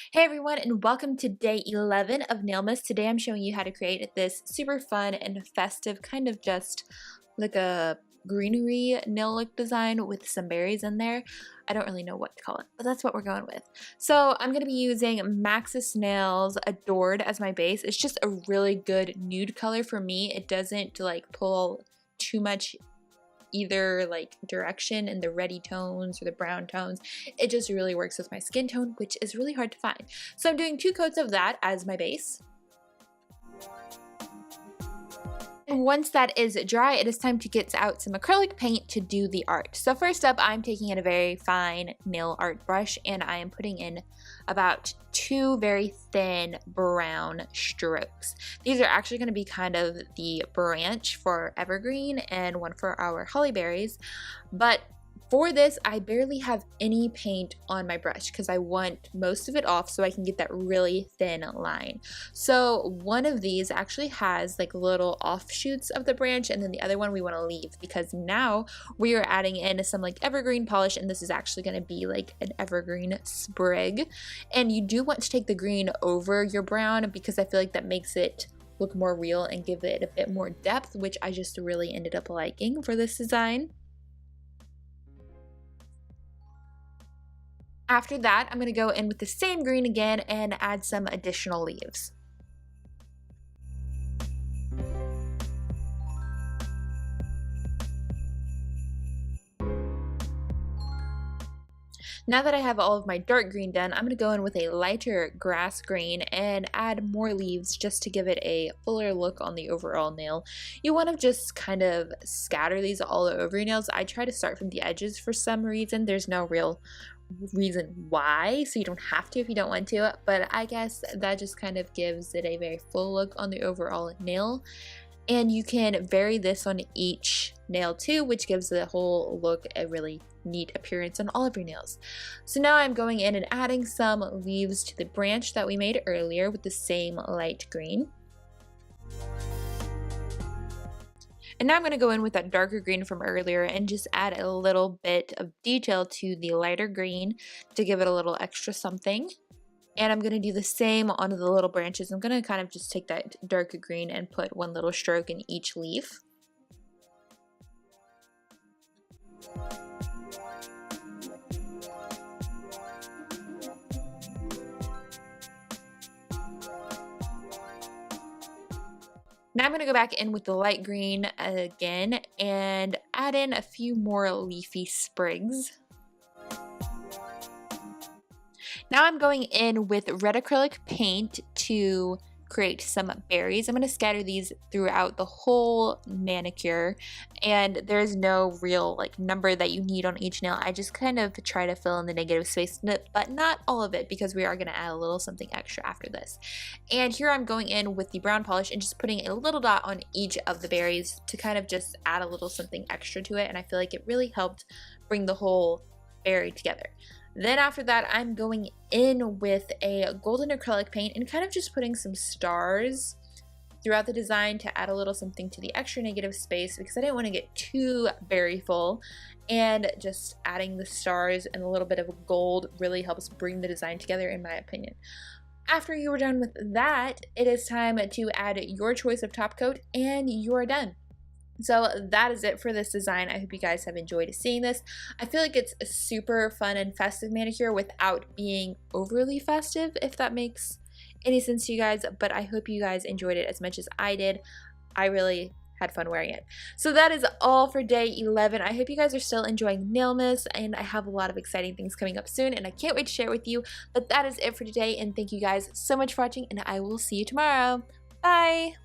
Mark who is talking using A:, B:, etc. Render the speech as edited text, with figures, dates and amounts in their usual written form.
A: Hey everyone, and welcome to day 11 of Nailmas. Today I'm showing you how to create this super fun and festive kind of just like a greenery nail look design with some berries in there. I don't really know what to call it, but that's what we're going with. So I'm going to be using Maxus Nails Adored as my base. It's just a really good nude color for me. It doesn't like pull too much either like direction in the reddy tones or the brown tones. It just really works with my skin tone, which is really hard to find. So I'm doing 2 coats of that as my base. And once that is dry, it is time to get out some acrylic paint to do the art. So first up, I'm taking in a very fine nail art brush and I am putting in about 2 very thin brown strokes. These are actually going to be kind of the branch for evergreen and one for our hollyberries, but for this, I barely have any paint on my brush because I want most of it off so I can get that really thin line. So one of these actually has like little offshoots of the branch, and then the other one we want to leave because now we are adding in some like evergreen polish, and this is actually going to be like an evergreen sprig. And you do want to take the green over your brown because I feel like that makes it look more real and give it a bit more depth, which I just really ended up liking for this design. After that, I'm going to go in with the same green again and add some additional leaves. Now that I have all of my dark green done, I'm going to go in with a lighter grass green and add more leaves just to give it a fuller look on the overall nail. You want to just kind of scatter these all over your nails. I try to start from the edges for some reason. There's no real reason why, so you don't have to if you don't want to, but I guess that just kind of gives it a very full look on the overall nail. And you can vary this on each nail too, which gives the whole look a really neat appearance on all of your nails. So now I'm going in and adding some leaves to the branch that we made earlier with the same light green. And now I'm going to go in with that darker green from earlier and just add a little bit of detail to the lighter green to give it a little extra something. And I'm going to do the same on the little branches. I'm going to kind of just take that darker green and put one little stroke in each leaf. Now I'm going to go back in with the light green again and add in a few more leafy sprigs. Now I'm going in with red acrylic paint to create some berries. I'm going to scatter these throughout the whole manicure, and there's no real like number that you need on each nail. I just kind of try to fill in the negative space, but not all of it because we are going to add a little something extra after this. And here I'm going in with the brown polish and just putting a little dot on each of the berries to kind of just add a little something extra to it, and I feel like it really helped bring the whole berry together. Then after that, I'm going in with a golden acrylic paint and kind of just putting some stars throughout the design to add a little something to the extra negative space because I didn't want to get too berry full, and just adding the stars and a little bit of gold really helps bring the design together in my opinion. After you are done with that, it is time to add your choice of top coat and you are done. So that is it for this design. I hope you guys have enjoyed seeing this. I feel like it's a super fun and festive manicure without being overly festive, if that makes any sense to you guys, but I hope you guys enjoyed it as much as I did. I really had fun wearing it. So that is all for day 11. I hope you guys are still enjoying Nailmas, and I have a lot of exciting things coming up soon, and I can't wait to share with you. But that is it for today, and thank you guys so much for watching, and I will see you tomorrow. Bye!